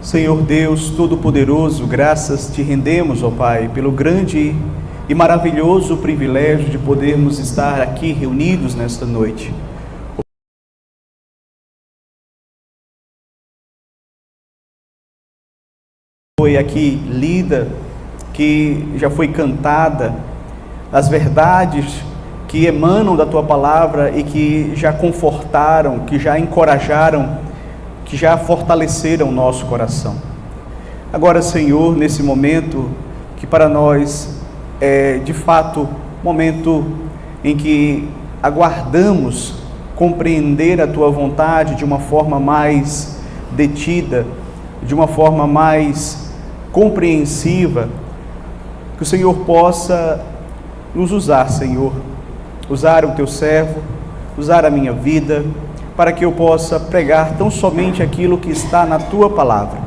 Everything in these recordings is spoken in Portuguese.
Senhor Deus Todo-Poderoso, graças te rendemos, ó Pai, pelo grande e maravilhoso privilégio de podermos estar aqui reunidos nesta noite. Foi aqui lida, que já foi cantada, as verdades que emanam da Tua Palavra e que já confortaram, que já encorajaram, que já fortaleceram o nosso coração. Agora, Senhor, nesse momento, que para nós é de fato momento em que aguardamos compreender a Tua vontade de uma forma mais detida, de uma forma mais compreensiva, que o Senhor possa nos usar, Senhor, usar o Teu servo, usar a minha vida, para que eu possa pregar tão somente aquilo que está na Tua Palavra.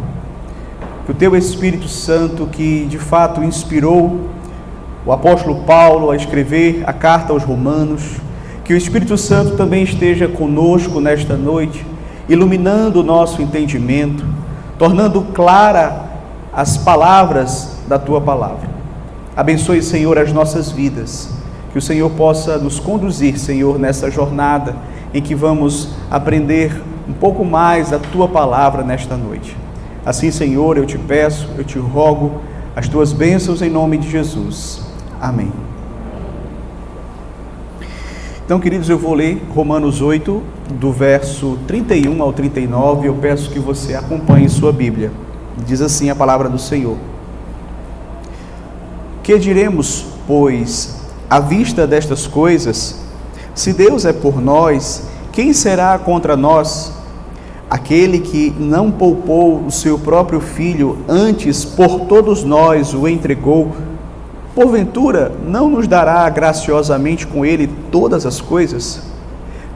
Que o Teu Espírito Santo, que de fato inspirou o apóstolo Paulo a escrever a carta aos Romanos, que o Espírito Santo também esteja conosco nesta noite, iluminando o nosso entendimento, tornando clara as palavras da Tua Palavra. Abençoe, Senhor, as nossas vidas, que o Senhor possa nos conduzir, Senhor, nessa jornada em que vamos aprender um pouco mais da Tua Palavra nesta noite. Assim, Senhor, eu te peço, eu te rogo as Tuas bênçãos em nome de Jesus. Amém. Então, queridos, eu vou ler Romanos 8, do verso 31 ao 39, eu peço que você acompanhe sua Bíblia. Diz assim a palavra do Senhor: Que diremos, pois, à vista destas coisas? Se Deus é por nós, quem será contra nós? Aquele que não poupou o seu próprio Filho, antes por todos nós o entregou, porventura não nos dará graciosamente com ele todas as coisas?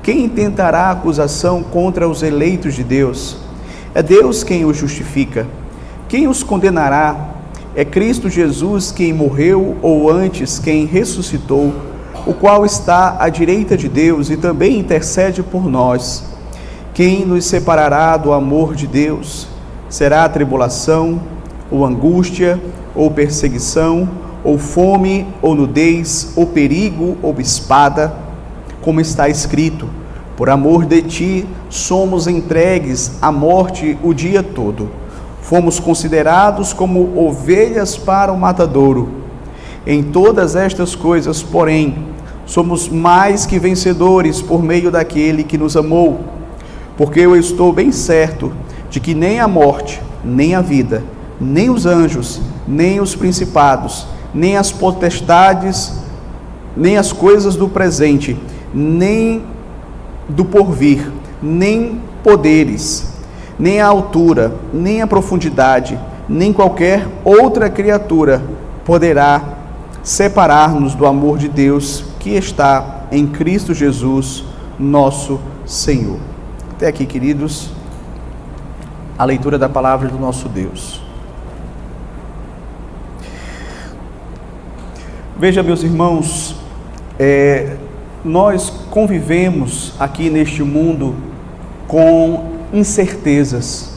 Quem intentará acusação contra os eleitos de Deus? É Deus quem os justifica. Quem os condenará? É Cristo Jesus quem morreu, ou antes quem ressuscitou, o qual está à direita de Deus e também intercede por nós. Quem nos separará do amor de Deus? Será a tribulação, ou angústia, ou perseguição, ou fome, ou nudez, ou perigo, ou espada? Como está escrito: por amor de ti somos entregues à morte o dia todo. Fomos considerados como ovelhas para o matadouro. Em todas estas coisas, porém, somos mais que vencedores por meio daquele que nos amou. Porque eu estou bem certo de que nem a morte, nem a vida, nem os anjos, nem os principados, nem as potestades, nem as coisas do presente, nem do porvir, nem poderes, nem a altura, nem a profundidade, nem qualquer outra criatura poderá separar-nos do amor de Deus que está em Cristo Jesus, nosso Senhor. Até aqui, queridos, a leitura da palavra do nosso Deus. Veja, meus irmãos, nós convivemos aqui neste mundo com incertezas.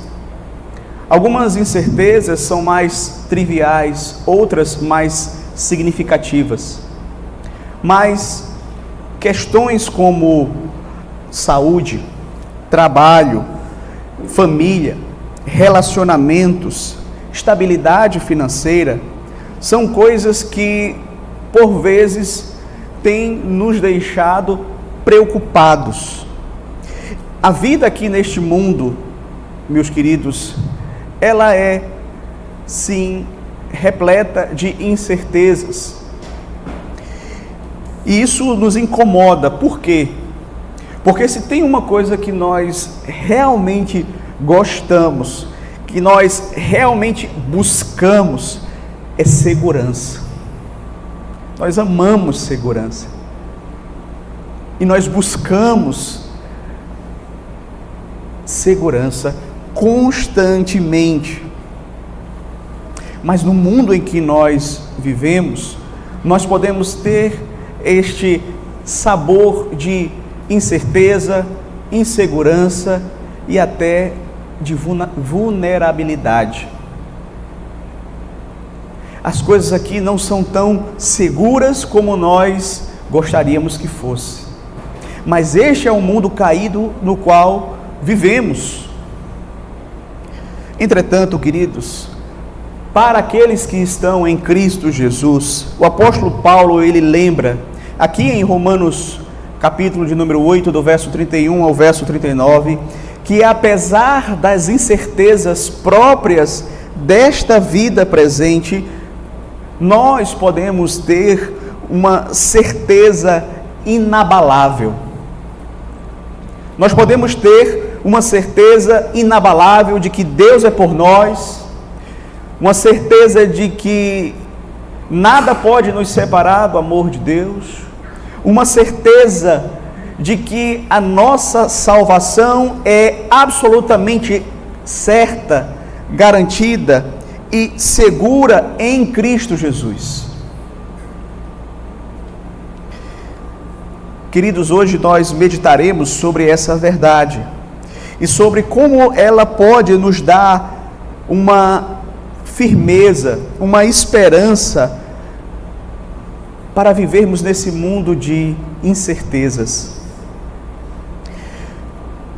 Algumas incertezas são mais triviais, outras mais significativas. Mas questões como saúde, trabalho, família, relacionamentos, estabilidade financeira, são coisas que, por vezes, têm nos deixado preocupados. A vida aqui neste mundo, meus queridos, ela é, sim, repleta de incertezas. E isso nos incomoda. Por quê? Porque se tem uma coisa que nós realmente gostamos, que nós realmente buscamos, é segurança. Nós amamos segurança. E nós buscamos segurança constantemente. Mas no mundo em que nós vivemos, nós podemos ter este sabor de incerteza, insegurança e até de vulnerabilidade. As coisas aqui não são tão seguras como nós gostaríamos que fosse. Mas este é o mundo caído no qual vivemos. Entretanto, queridos, para aqueles que estão em Cristo Jesus, o apóstolo Paulo, ele lembra, aqui em Romanos, capítulo de número 8, do verso 31 ao verso 39, que apesar das incertezas próprias desta vida presente, nós podemos ter uma certeza inabalável. Nós podemos ter uma certeza inabalável de que Deus é por nós, uma certeza de que nada pode nos separar do amor de Deus, uma certeza de que a nossa salvação é absolutamente certa, garantida e segura em Cristo Jesus. Queridos, hoje nós meditaremos sobre essa verdade e sobre como ela pode nos dar uma firmeza, uma esperança para vivermos nesse mundo de incertezas.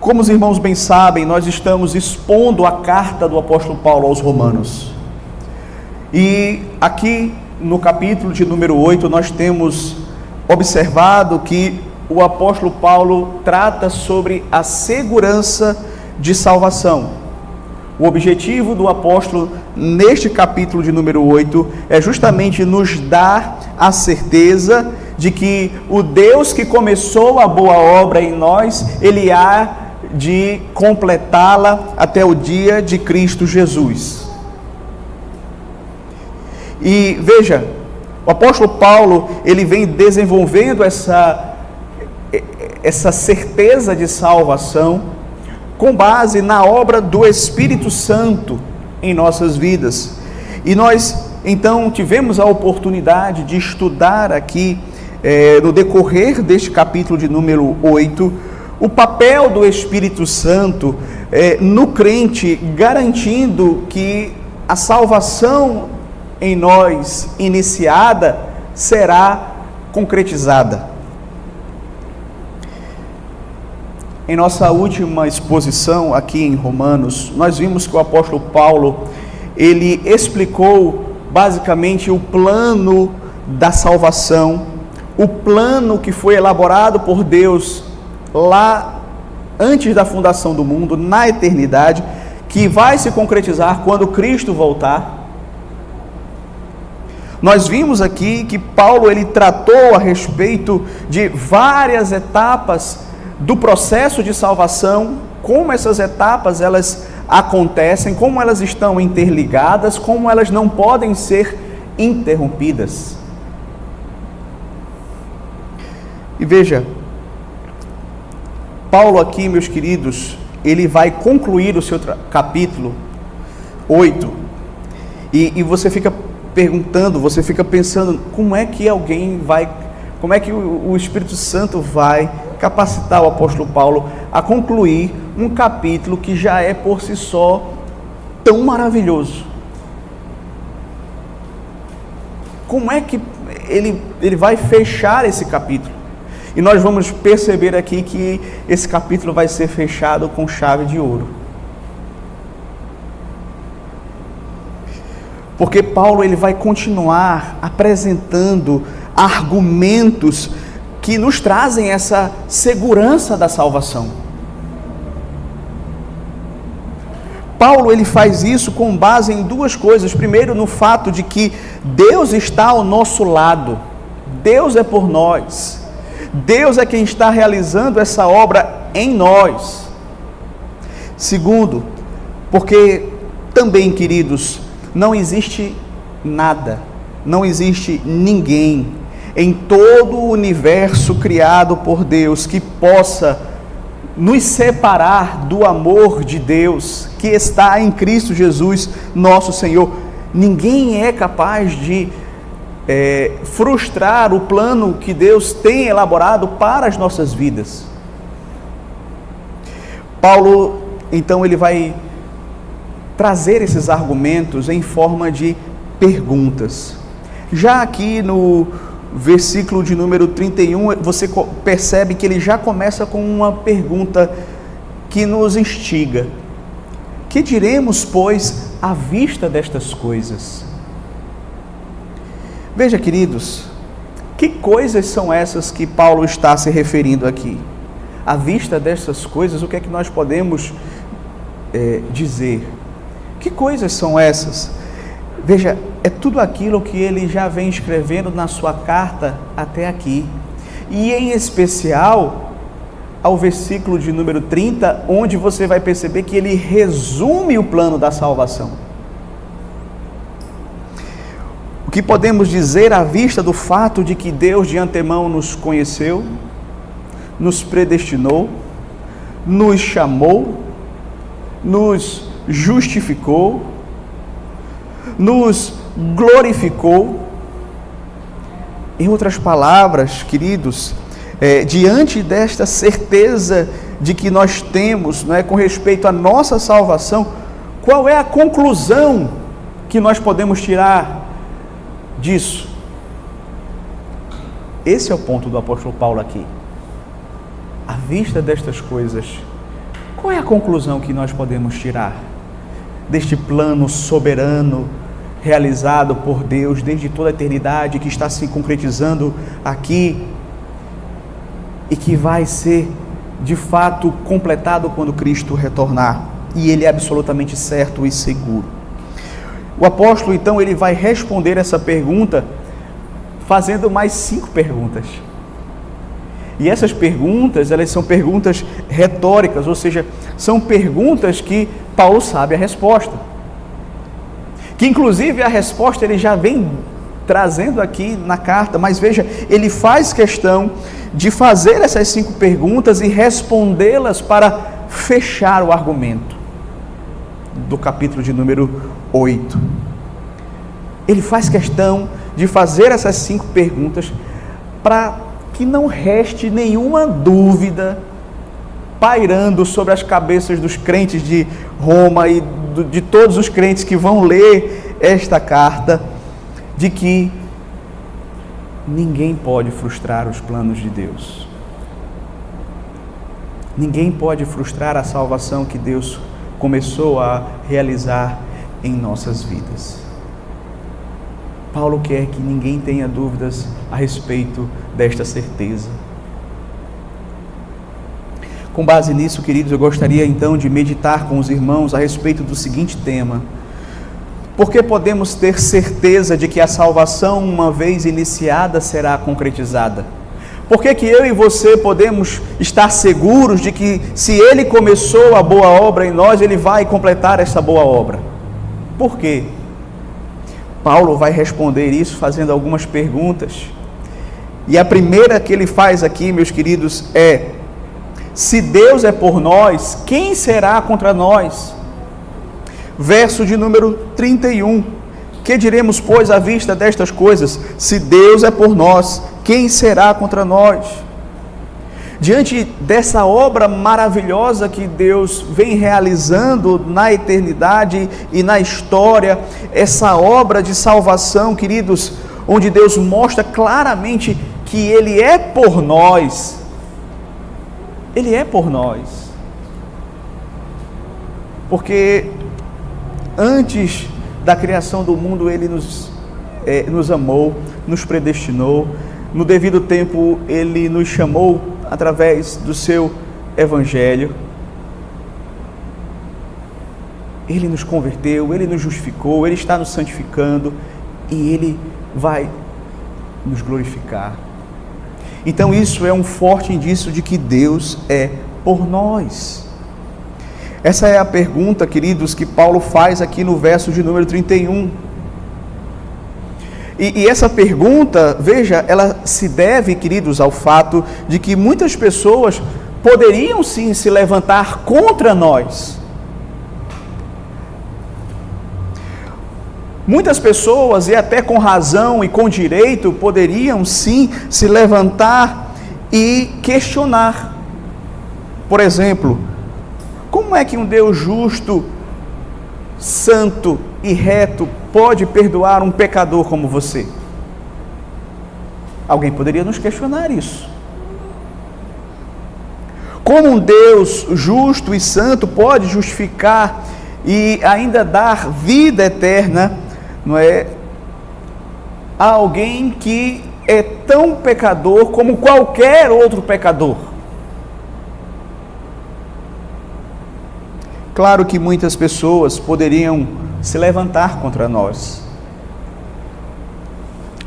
Como os irmãos bem sabem, nós estamos expondo a carta do apóstolo Paulo aos Romanos. E aqui no capítulo de número 8, nós temos observado que o apóstolo Paulo trata sobre a segurança de salvação. O objetivo do apóstolo neste capítulo de número 8 é justamente nos dar a certeza de que o Deus que começou a boa obra em nós, Ele há de completá-la até o dia de Cristo Jesus. E veja, o apóstolo Paulo, ele vem desenvolvendo essa certeza de salvação com base na obra do Espírito Santo em nossas vidas. E nós, então, tivemos a oportunidade de estudar aqui, no decorrer deste capítulo de número 8, o papel do Espírito Santo no crente, garantindo que a salvação em nós iniciada será concretizada. Em nossa última exposição aqui em Romanos, nós vimos que o apóstolo Paulo, ele explicou basicamente o plano da salvação, o plano que foi elaborado por Deus lá antes da fundação do mundo, na eternidade, que vai se concretizar quando Cristo voltar. Nós vimos aqui que Paulo, ele tratou a respeito de várias etapas do processo de salvação, como essas etapas elas acontecem, como elas estão interligadas, como elas não podem ser interrompidas. E veja, Paulo aqui, meus queridos, ele vai concluir o seu capítulo 8, e você fica perguntando, você fica pensando, como é que o Espírito Santo vai capacitar o apóstolo Paulo a concluir um capítulo que já é por si só tão maravilhoso? Como é que ele vai fechar esse capítulo? E nós vamos perceber aqui que esse capítulo vai ser fechado com chave de ouro. Porque Paulo, ele vai continuar apresentando argumentos que nos trazem essa segurança da salvação. Paulo, ele faz isso com base em duas coisas. Primeiro, no fato de que Deus está ao nosso lado. Deus é por nós. Deus é quem está realizando essa obra em nós. Segundo, porque também, queridos, não existe nada, não existe ninguém em todo o universo criado por Deus que possa nos separar do amor de Deus que está em Cristo Jesus, nosso Senhor. Ninguém é capaz de frustrar o plano que Deus tem elaborado para as nossas vidas. Paulo, então, ele vai trazer esses argumentos em forma de perguntas. Já aqui no versículo de número 31, você percebe que ele já começa com uma pergunta que nos instiga. Que diremos, pois, à vista destas coisas? Veja, queridos, que coisas são essas que Paulo está se referindo aqui? À vista destas coisas, o que é que nós podemos dizer? Que coisas são essas? Veja, é tudo aquilo que ele já vem escrevendo na sua carta até aqui. E em especial, ao versículo de número 30, onde você vai perceber que ele resume o plano da salvação. O que podemos dizer à vista do fato de que Deus de antemão nos conheceu, nos predestinou, nos chamou, nos justificou, nos glorificou. Em outras palavras, queridos, diante desta certeza de que nós temos, com respeito à nossa salvação, qual é a conclusão que nós podemos tirar disso? Esse é o ponto do apóstolo Paulo aqui. À vista destas coisas, qual é a conclusão que nós podemos tirar deste plano soberano realizado por Deus desde toda a eternidade, que está se concretizando aqui e que vai ser de fato completado quando Cristo retornar? E ele é absolutamente certo e seguro. O apóstolo então ele vai responder essa pergunta fazendo mais 5 perguntas. E essas perguntas, elas são perguntas retóricas, ou seja, são perguntas que Paulo sabe a resposta. Que inclusive a resposta ele já vem trazendo aqui na carta, mas veja, ele faz questão de fazer essas 5 perguntas e respondê-las para fechar o argumento do capítulo de número 8. Ele faz questão de fazer essas 5 perguntas para que não reste nenhuma dúvida pairando sobre as cabeças dos crentes de Roma e de todos os crentes que vão ler esta carta, de que ninguém pode frustrar os planos de Deus. Ninguém pode frustrar a salvação que Deus começou a realizar em nossas vidas. Paulo quer que ninguém tenha dúvidas a respeito desta certeza. Com base nisso, queridos, eu gostaria então de meditar com os irmãos a respeito do seguinte tema: por que podemos ter certeza de que a salvação, uma vez iniciada, será concretizada? Por que eu e você podemos estar seguros de que, se Ele começou a boa obra em nós, Ele vai completar essa boa obra? Por quê? Paulo vai responder isso fazendo algumas perguntas. E a primeira que ele faz aqui, meus queridos, é: se Deus é por nós, quem será contra nós? Verso de número 31. Que diremos, pois, à vista destas coisas? Se Deus é por nós, quem será contra nós? Diante dessa obra maravilhosa que Deus vem realizando na eternidade e na história, essa obra de salvação, queridos, onde Deus mostra claramente que Ele é por nós. Ele é por nós. Porque antes da criação do mundo, Ele nos amou, nos predestinou. No devido tempo, Ele nos chamou através do seu Evangelho. Ele nos converteu, Ele nos justificou, Ele está nos santificando e Ele vai nos glorificar. Então isso é um forte indício de que Deus é por nós. Essa é a pergunta, queridos, que Paulo faz aqui no verso de número 31. E essa pergunta, veja, ela se deve, queridos, ao fato de que muitas pessoas poderiam sim se levantar contra nós. Muitas pessoas, e até com razão e com direito, poderiam sim se levantar e questionar. Por exemplo, como é que um Deus justo santo e reto pode perdoar um pecador como você? Alguém poderia nos questionar isso. Como um Deus justo e santo pode justificar e ainda dar vida eterna, não é, a alguém que é tão pecador como qualquer outro pecador? Claro que muitas pessoas poderiam se levantar contra nós,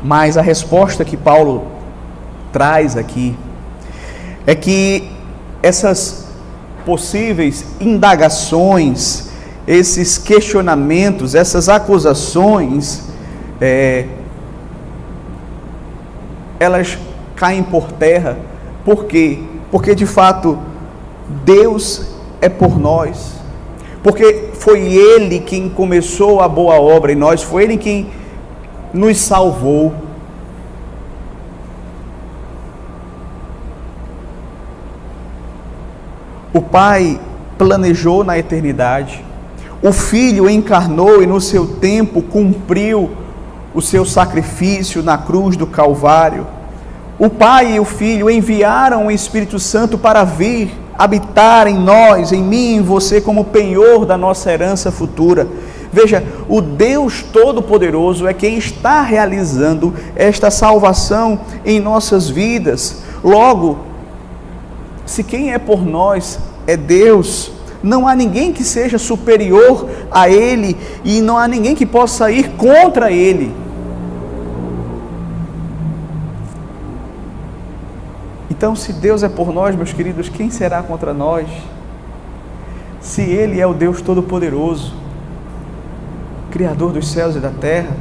mas a resposta que Paulo traz aqui é que essas possíveis indagações, esses questionamentos, essas acusações, elas caem por terra. Por quê? Porque de fato Deus é por nós, porque foi Ele quem começou a boa obra em nós, foi Ele quem nos salvou. O Pai planejou na eternidade, o Filho encarnou e no seu tempo cumpriu o seu sacrifício na cruz do Calvário. O Pai e o Filho enviaram o Espírito Santo para vir habitar em nós, em mim e em você, como penhor da nossa herança futura. Veja, o Deus Todo-Poderoso é quem está realizando esta salvação em nossas vidas. Logo, se quem é por nós é Deus, não há ninguém que seja superior a Ele e não há ninguém que possa ir contra Ele. Então, se Deus é por nós, meus queridos, quem será contra nós? Se Ele é o Deus Todo-Poderoso, Criador dos céus e da terra,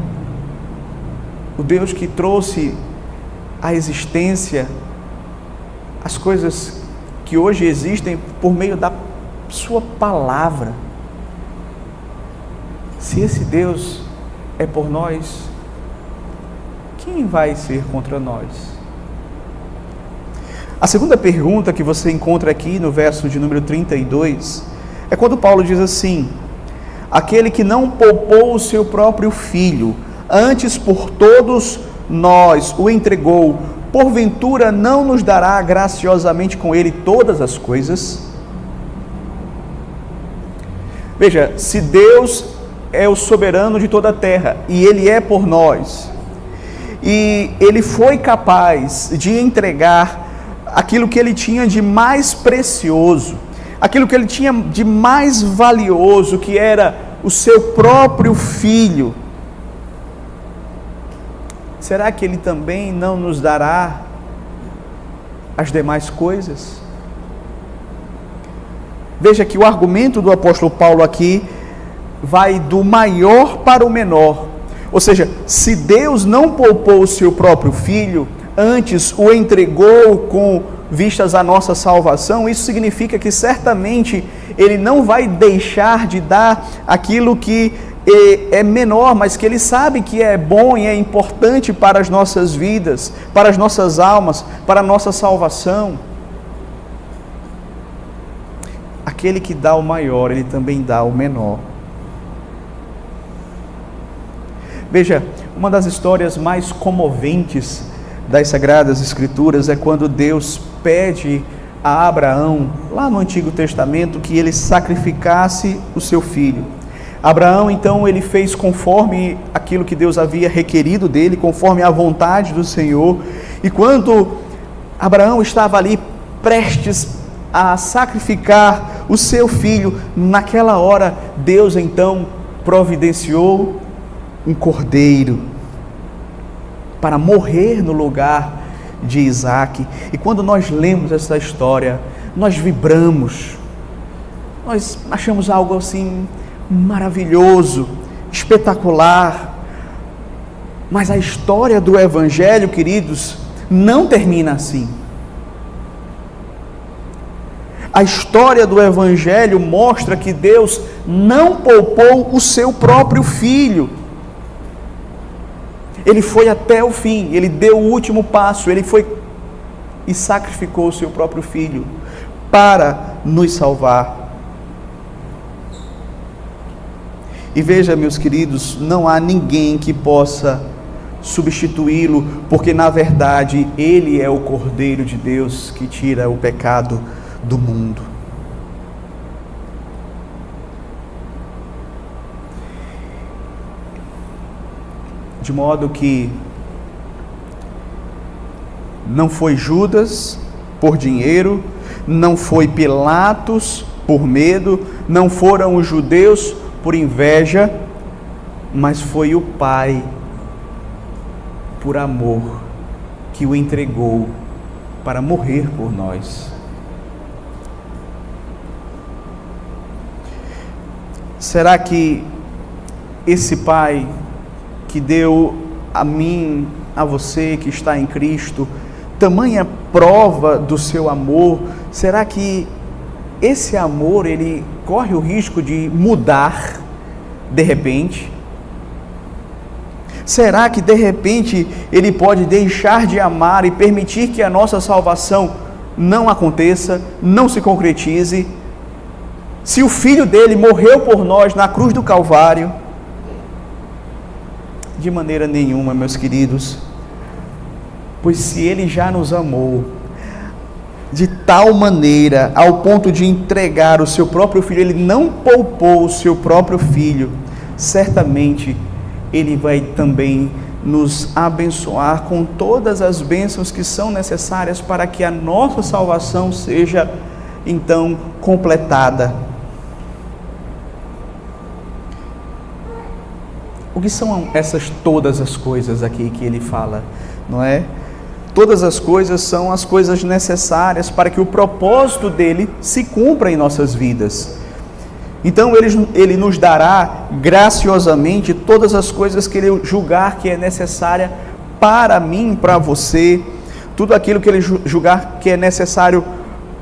o Deus que trouxe à existência as coisas que hoje existem por meio da sua palavra. Se esse Deus é por nós, quem vai ser contra nós? A segunda pergunta que você encontra aqui no verso de número 32 é quando Paulo diz assim: aquele que não poupou o seu próprio filho, antes por todos nós o entregou, porventura não nos dará graciosamente com ele todas as coisas? Veja, se Deus é o soberano de toda a terra e Ele é por nós, e Ele foi capaz de entregar aquilo que Ele tinha de mais precioso, aquilo que Ele tinha de mais valioso, que era o seu próprio Filho, será que Ele também não nos dará as demais coisas? Veja que o argumento do apóstolo Paulo aqui vai do maior para o menor. Ou seja, se Deus não poupou o seu próprio Filho, antes o entregou com vistas à nossa salvação, isso significa que certamente Ele não vai deixar de dar aquilo que é menor, mas que Ele sabe que é bom e é importante para as nossas vidas, para as nossas almas, para a nossa salvação. Aquele que dá o maior, Ele também dá o menor. Veja, uma das histórias mais comoventes das Sagradas Escrituras é quando Deus pede a Abraão, lá no Antigo Testamento, que ele sacrificasse o seu filho. Abraão, então, ele fez conforme aquilo que Deus havia requerido dele, conforme a vontade do Senhor. E quando Abraão estava ali prestes a sacrificar o seu filho, naquela hora, Deus então providenciou um cordeiro para morrer no lugar de Isaque. E quando nós lemos essa história, nós vibramos, nós achamos algo assim maravilhoso, espetacular. Mas a história do Evangelho, queridos, não termina assim. A história do Evangelho mostra que Deus não poupou o seu próprio Filho. Ele foi até o fim, Ele deu o último passo, Ele foi e sacrificou o seu próprio Filho para nos salvar. E veja, meus queridos, não há ninguém que possa substituí-lo, porque na verdade Ele é o Cordeiro de Deus que tira o pecado do mundo. De modo que não foi Judas por dinheiro, não foi Pilatos por medo, não foram os judeus por inveja, mas foi o Pai, por amor, que o entregou para morrer por nós. Será que esse Pai que deu a mim, a você que está em Cristo, tamanha prova do seu amor, será que esse amor, ele corre o risco de mudar de repente? Será que de repente ele pode deixar de amar e permitir que a nossa salvação não aconteça, não se concretize? Se o Filho dele morreu por nós na cruz do Calvário? De maneira nenhuma, meus queridos, pois se Ele já nos amou de tal maneira, ao ponto de entregar o seu próprio Filho, Ele não poupou o seu próprio Filho, certamente Ele vai também nos abençoar com todas as bênçãos que são necessárias para que a nossa salvação seja, então, completada. O que são essas todas as coisas aqui que ele fala, não é? Todas as coisas são as coisas necessárias para que o propósito dele se cumpra em nossas vidas. Então ele nos dará graciosamente todas as coisas que ele julgar que é necessária para mim, para você, tudo aquilo que ele julgar que é necessário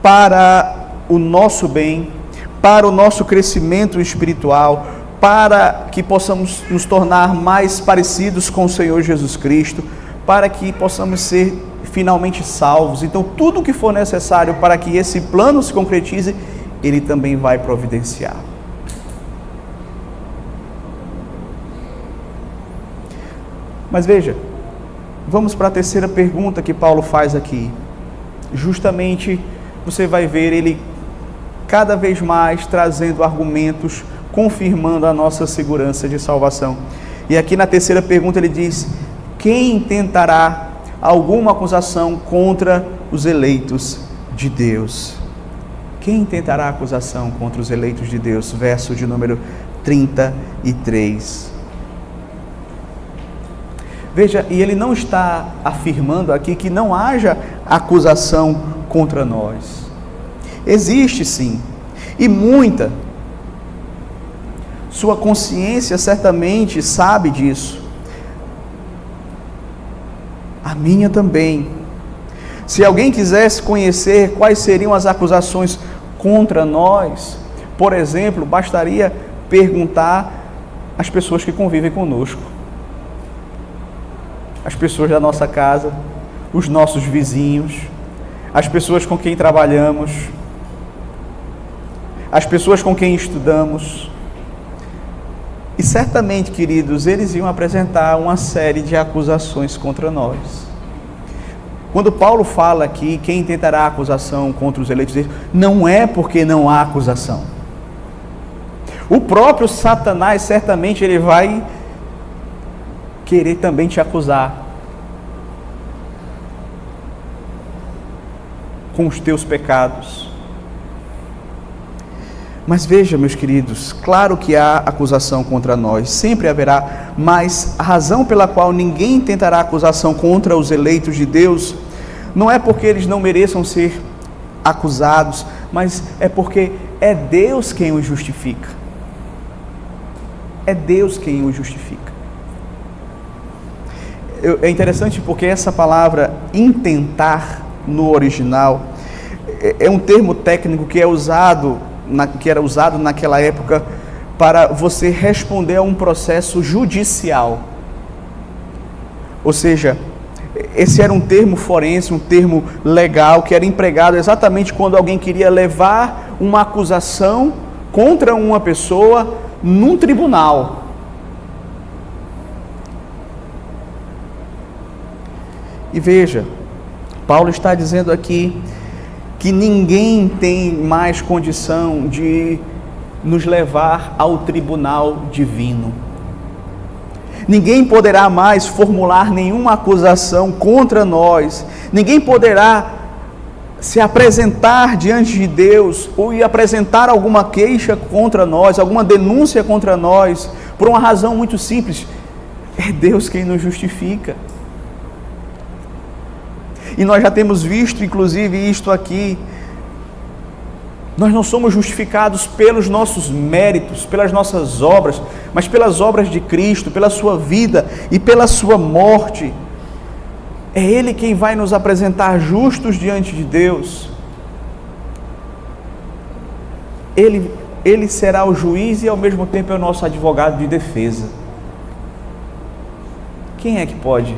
para o nosso bem, para o nosso crescimento espiritual, para que possamos nos tornar mais parecidos com o Senhor Jesus Cristo, para que possamos ser finalmente salvos. Então, tudo o que for necessário para que esse plano se concretize, Ele também vai providenciar. Mas veja, vamos para a terceira pergunta que Paulo faz aqui. Justamente, você vai ver ele cada vez mais trazendo argumentos, confirmando a nossa segurança de salvação. E aqui na terceira pergunta ele diz: quem tentará alguma acusação contra os eleitos de Deus? Quem tentará acusação contra os eleitos de Deus? Verso de número 33. Veja, e ele não está afirmando aqui que não haja acusação contra nós. Existe sim, e muita. Sua consciência certamente sabe disso. A minha também. Se alguém quisesse conhecer quais seriam as acusações contra nós, por exemplo, bastaria perguntar às pessoas que convivem conosco, as pessoas da nossa casa, os nossos vizinhos, as pessoas com quem trabalhamos, as pessoas com quem estudamos. E certamente, queridos, eles iam apresentar uma série de acusações contra nós. Quando Paulo fala aqui, quem tentará acusação contra os eleitos de Deus, não é porque não há acusação. O próprio Satanás, certamente, ele vai querer também te acusar com os teus pecados. Mas veja, meus queridos, claro que há acusação contra nós, sempre haverá, mas a razão pela qual ninguém tentará acusação contra os eleitos de Deus, não é porque eles não mereçam ser acusados, mas é porque é Deus quem os justifica. É Deus quem os justifica. É interessante porque essa palavra intentar no original é um termo técnico que era usado naquela época para você responder a um processo judicial. Ou seja, esse era um termo forense, um termo legal, que era empregado exatamente quando alguém queria levar uma acusação contra uma pessoa num tribunal. E veja, Paulo está dizendo aqui que ninguém tem mais condição de nos levar ao tribunal divino. Ninguém poderá mais formular nenhuma acusação contra nós. Ninguém poderá se apresentar diante de Deus ou apresentar alguma queixa contra nós, alguma denúncia contra nós, por uma razão muito simples: é Deus quem nos justifica. E nós já temos visto, inclusive, isto aqui. Nós não somos justificados pelos nossos méritos, pelas nossas obras, mas pelas obras de Cristo, pela sua vida e pela sua morte. É Ele quem vai nos apresentar justos diante de Deus. Ele será o juiz e ao mesmo tempo é o nosso advogado de defesa. Quem é que pode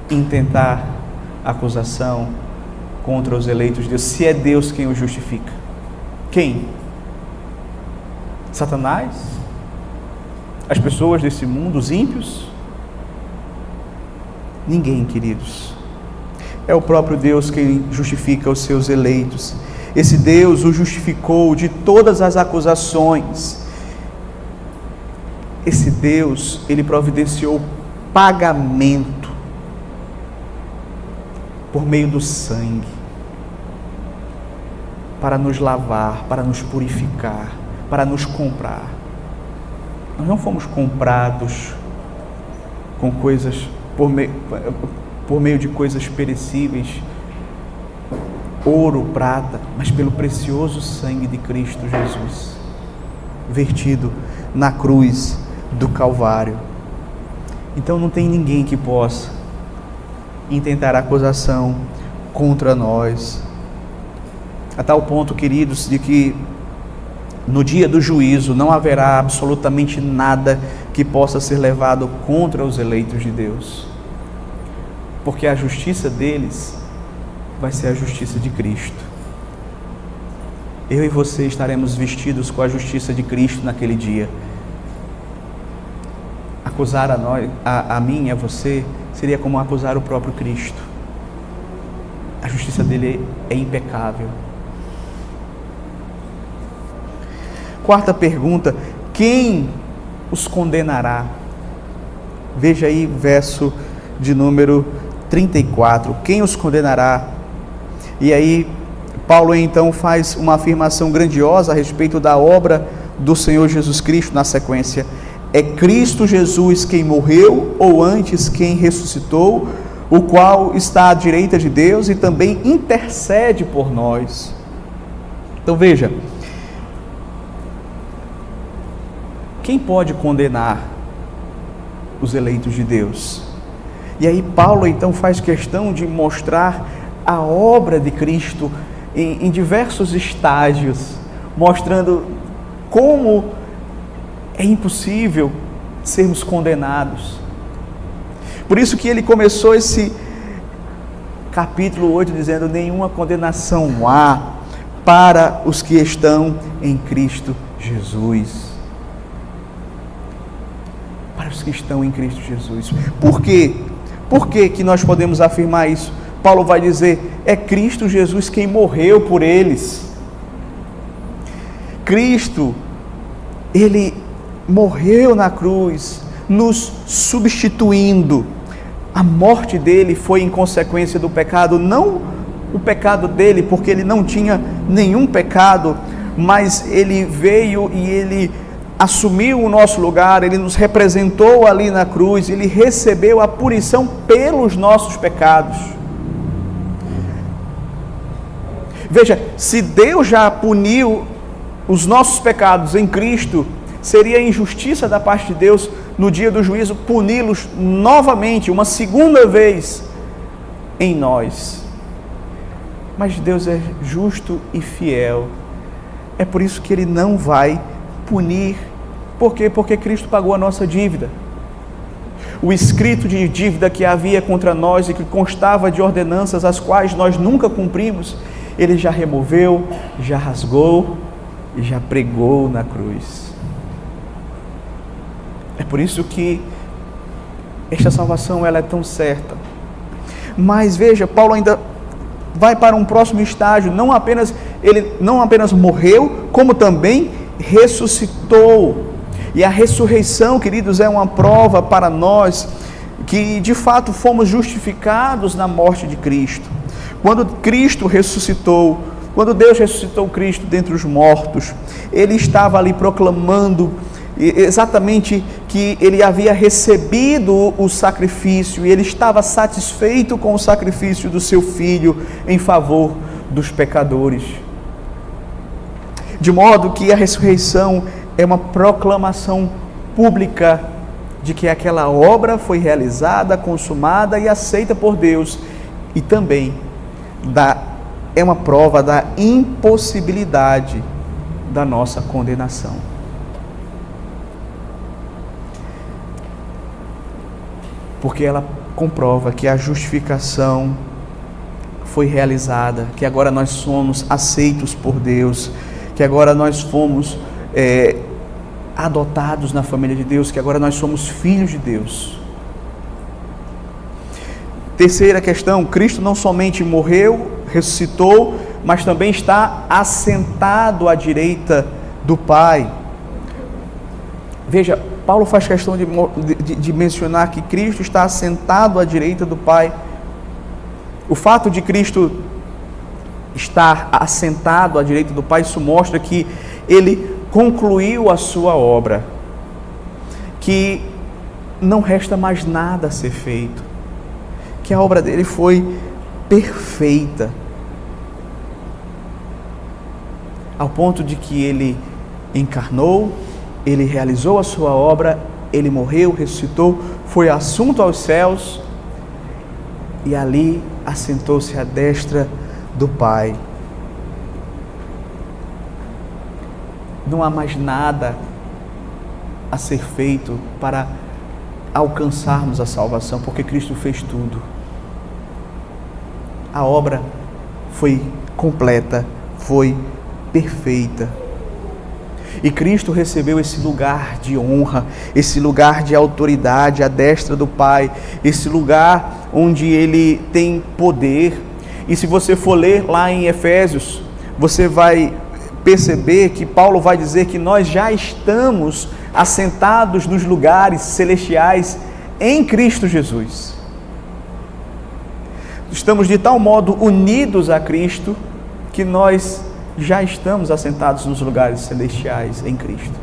intentar acusação contra os eleitos de Deus, se é Deus quem os justifica? Quem? Satanás? As pessoas desse mundo, os ímpios? Ninguém, queridos. É o próprio Deus quem justifica os seus eleitos. Esse Deus o justificou de todas as acusações. Esse Deus, Ele providenciou pagamento por meio do sangue, para nos lavar, para nos purificar, para nos comprar. Nós não fomos comprados com coisas, por meio de coisas perecíveis, ouro, prata, mas pelo precioso sangue de Cristo Jesus, vertido na cruz do Calvário. Então não tem ninguém que possa intentar acusação contra nós, a tal ponto, queridos, de que no dia do juízo não haverá absolutamente nada que possa ser levado contra os eleitos de Deus, porque a justiça deles vai ser a justiça de Cristo. Eu e você estaremos vestidos com a justiça de Cristo naquele dia. Acusar a mim e a você seria como acusar o próprio Cristo. A justiça dele é impecável. Quarta pergunta: quem os condenará? Veja aí verso de número 34. Quem os condenará? E aí Paulo então faz uma afirmação grandiosa a respeito da obra do Senhor Jesus Cristo na sequência. É Cristo Jesus quem morreu, ou antes quem ressuscitou, o qual está à direita de Deus e também intercede por nós. Então veja, quem pode condenar os eleitos de Deus? E aí Paulo então faz questão de mostrar a obra de Cristo em diversos estágios, mostrando como é impossível sermos condenados. Por isso que ele começou esse capítulo 8 dizendo: nenhuma condenação há para os que estão em Cristo Jesus. Para os que estão em Cristo Jesus. Por quê? Por que nós podemos afirmar isso? Paulo vai dizer: é Cristo Jesus quem morreu por eles. Cristo, Ele morreu na cruz, nos substituindo. A morte dele foi em consequência do pecado, não o pecado dele, porque ele não tinha nenhum pecado, mas ele veio e ele assumiu o nosso lugar, ele nos representou ali na cruz, ele recebeu a punição pelos nossos pecados. Veja, se Deus já puniu os nossos pecados em Cristo, seria injustiça da parte de Deus no dia do juízo puni-los novamente, uma segunda vez em nós. Mas Deus é justo e fiel. É por isso que Ele não vai punir. Por quê? Porque Cristo pagou a nossa dívida. O escrito de dívida que havia contra nós e que constava de ordenanças as quais nós nunca cumprimos, Ele já removeu, já rasgou já pregou na cruz. É por isso que esta salvação ela é tão certa. Mas veja, Paulo ainda vai para um próximo estágio. Ele não apenas morreu, como também ressuscitou. E a ressurreição, queridos, é uma prova para nós que de fato fomos justificados na morte de Cristo. Quando Cristo ressuscitou, quando Deus ressuscitou Cristo dentre os mortos, Ele estava ali proclamando exatamente que Ele havia recebido o sacrifício e Ele estava satisfeito com o sacrifício do seu Filho em favor dos pecadores. De modo que a ressurreição é uma proclamação pública de que aquela obra foi realizada, consumada e aceita por Deus, e também é uma prova da impossibilidade da nossa condenação. Porque ela comprova que a justificação foi realizada, que agora nós somos aceitos por Deus, que agora nós fomos adotados na família de Deus, que agora nós somos filhos de Deus. Terceira questão, Cristo não somente morreu, ressuscitou, mas também está assentado à direita do Pai. Veja, Paulo faz questão de mencionar que Cristo está assentado à direita do Pai. O fato de Cristo estar assentado à direita do Pai, isso mostra que Ele concluiu a sua obra, que não resta mais nada a ser feito, que a obra dele foi perfeita, ao ponto de que Ele encarnou, Ele realizou a sua obra, Ele morreu, ressuscitou, foi assunto aos céus e ali assentou-se à destra do Pai. Não há mais nada a ser feito para alcançarmos a salvação, porque Cristo fez tudo. A obra foi completa, foi perfeita. E Cristo recebeu esse lugar de honra, esse lugar de autoridade à destra do Pai, esse lugar onde Ele tem poder. E se você for ler lá em Efésios, você vai perceber que Paulo vai dizer que nós já estamos assentados nos lugares celestiais em Cristo Jesus. Estamos de tal modo unidos a Cristo que nós já estamos assentados nos lugares celestiais em Cristo.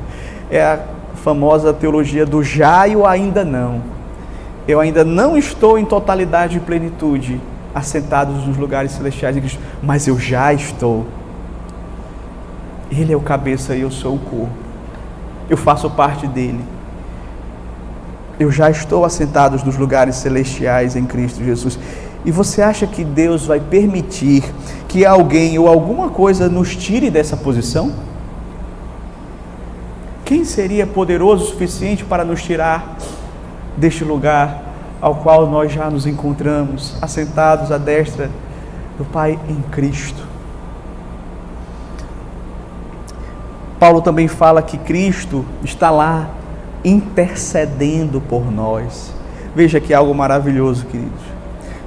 É a famosa teologia do já e o ainda não. Eu ainda não estou em totalidade e plenitude assentados nos lugares celestiais em Cristo, mas eu já estou. Ele é o cabeça e eu sou o corpo. Eu faço parte dele. Eu já estou assentado nos lugares celestiais em Cristo Jesus. E você acha que Deus vai permitir que alguém ou alguma coisa nos tire dessa posição? Quem seria poderoso o suficiente para nos tirar deste lugar ao qual nós já nos encontramos, assentados à destra do Pai em Cristo? Paulo também fala que Cristo está lá intercedendo por nós. Veja que algo maravilhoso, queridos.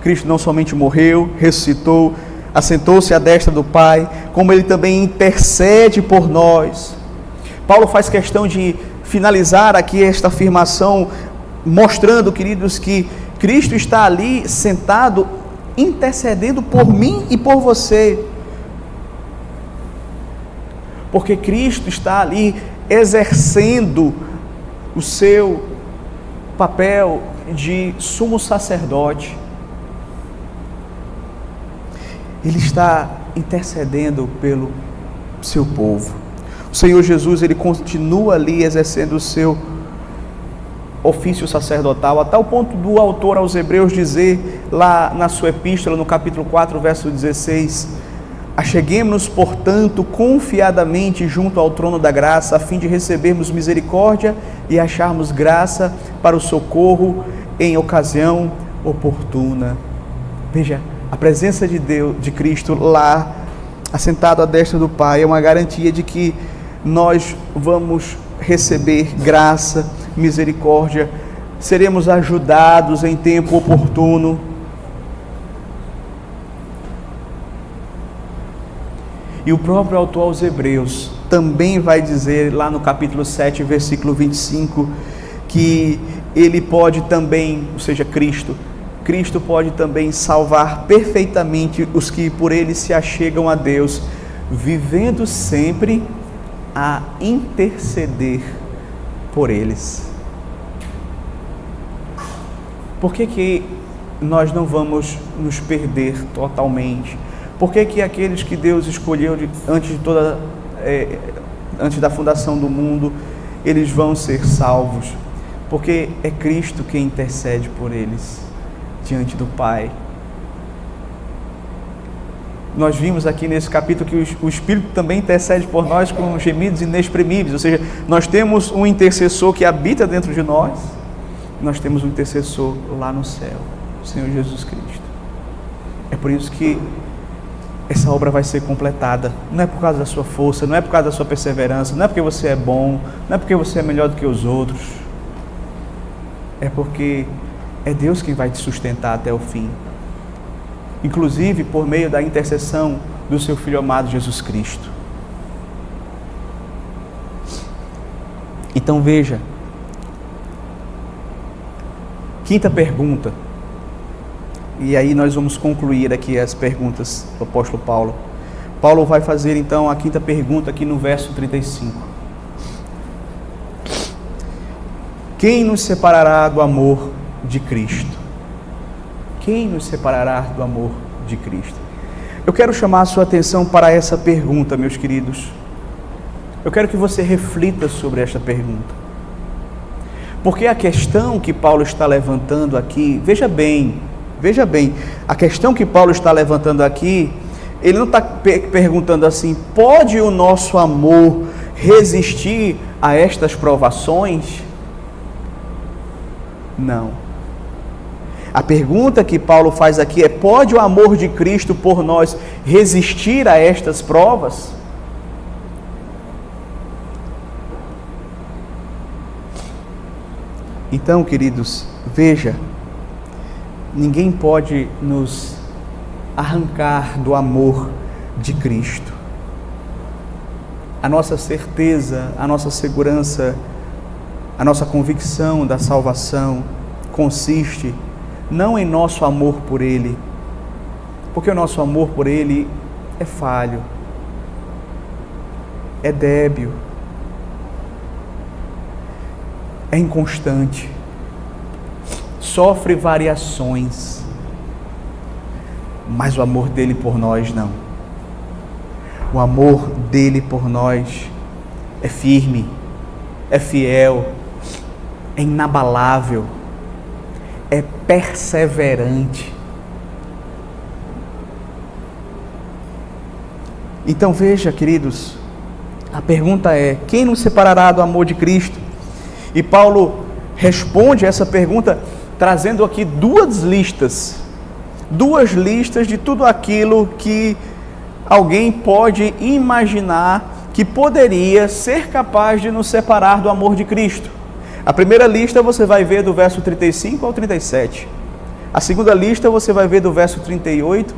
Cristo não somente morreu, ressuscitou, assentou-se à destra do Pai, como Ele também intercede por nós. Paulo faz questão de finalizar aqui esta afirmação, mostrando, queridos, que Cristo está ali sentado, intercedendo por mim e por você. Porque Cristo está ali exercendo o seu papel de sumo sacerdote. Ele está intercedendo pelo seu povo. O Senhor Jesus, Ele continua ali exercendo o seu ofício sacerdotal, a tal ponto do autor aos Hebreus dizer, lá na sua epístola, no capítulo 4, verso 16, acheguemo-nos, portanto, confiadamente junto ao trono da graça, a fim de recebermos misericórdia e acharmos graça para o socorro em ocasião oportuna. Veja, a presença de Deus, de Cristo lá, assentado à destra do Pai, é uma garantia de que nós vamos receber graça, misericórdia, seremos ajudados em tempo oportuno. E o próprio autor aos Hebreus também vai dizer lá no capítulo 7, versículo 25, que ele pode também, ou seja, Cristo pode também salvar perfeitamente os que por ele se achegam a Deus, vivendo sempre a interceder por eles. Por que nós não vamos nos perder totalmente? Por que aqueles que Deus escolheu antes da fundação do mundo, eles vão ser salvos? Porque é Cristo quem intercede por eles diante do Pai. Nós vimos aqui nesse capítulo que o Espírito também intercede por nós com gemidos inexprimíveis, ou seja, nós temos um intercessor que habita dentro de nós, nós temos um intercessor lá no céu, o Senhor Jesus Cristo. É por isso que essa obra vai ser completada. Não é por causa da sua força, não é por causa da sua perseverança, não é porque você é bom, não é porque você é melhor do que os outros. É porque é Deus quem vai te sustentar até o fim. Inclusive por meio da intercessão do seu Filho amado Jesus Cristo. Então veja, quinta pergunta, e aí nós vamos concluir aqui as perguntas do apóstolo Paulo. Paulo vai fazer então a quinta pergunta aqui no verso 35. Quem nos separará do amor de Cristo? Quem nos separará do amor de Cristo? Eu quero chamar a sua atenção para essa pergunta, meus queridos. Eu quero que você reflita sobre esta pergunta. Porque a questão que Paulo está levantando aqui, veja bem, a questão que Paulo está levantando aqui, ele não está perguntando assim, pode o nosso amor resistir a estas provações? Não. A pergunta que Paulo faz aqui é, pode o amor de Cristo por nós resistir a estas provas? Então, queridos, veja, ninguém pode nos arrancar do amor de Cristo. A nossa certeza, a nossa segurança, a nossa convicção da salvação consiste não em nosso amor por Ele, porque o nosso amor por Ele é falho, é débil, é inconstante, sofre variações, mas o amor dele por nós não. O amor dele por nós é firme, é fiel, é inabalável, é perseverante. Então veja, queridos, a pergunta é, quem nos separará do amor de Cristo? E Paulo responde essa pergunta trazendo aqui duas listas de tudo aquilo que alguém pode imaginar que poderia ser capaz de nos separar do amor de Cristo. A primeira lista você vai ver do verso 35 ao 37. A segunda lista você vai ver do verso 38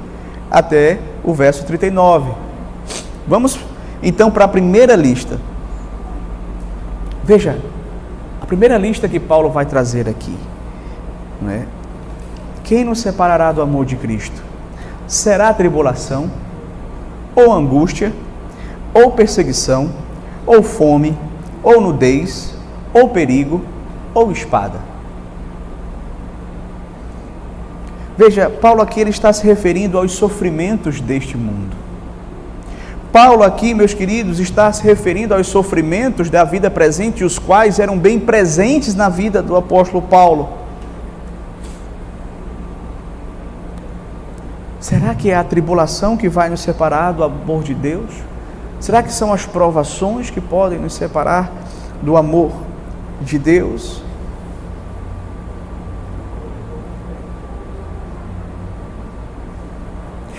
até o verso 39. Vamos então para a primeira lista. Veja, a primeira lista que Paulo vai trazer aqui, não é? Quem nos separará do amor de Cristo? Será tribulação, ou angústia, ou perseguição, ou fome, ou nudez, ou perigo, ou espada. Veja, Paulo aqui ele está se referindo aos sofrimentos deste mundo. Paulo aqui, meus queridos, está se referindo aos sofrimentos da vida presente, os quais eram bem presentes na vida do apóstolo Paulo. Será que é a tribulação que vai nos separar do amor de Deus? Será que são as provações que podem nos separar do amor de Deus?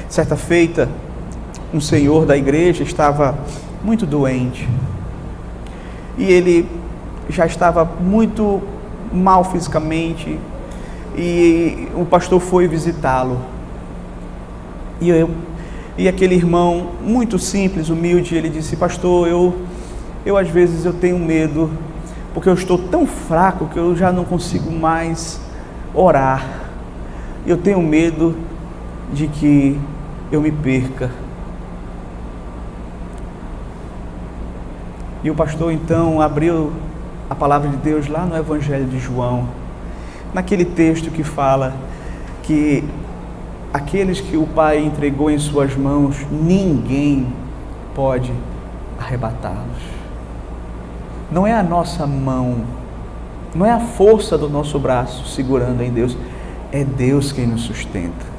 Certa feita, um senhor da igreja estava muito doente, e ele já estava muito mal fisicamente, e o pastor foi visitá-lo. E aquele irmão, muito simples, humilde, ele disse: pastor, eu às vezes eu tenho medo, porque eu estou tão fraco que eu já não consigo mais orar. Eu tenho medo de que eu me perca. E o pastor então abriu a palavra de Deus lá no Evangelho de João, naquele texto que fala que aqueles que o Pai entregou em suas mãos, ninguém pode arrebatá-los. Não é a nossa mão, não é a força do nosso braço segurando em Deus, é Deus quem nos sustenta.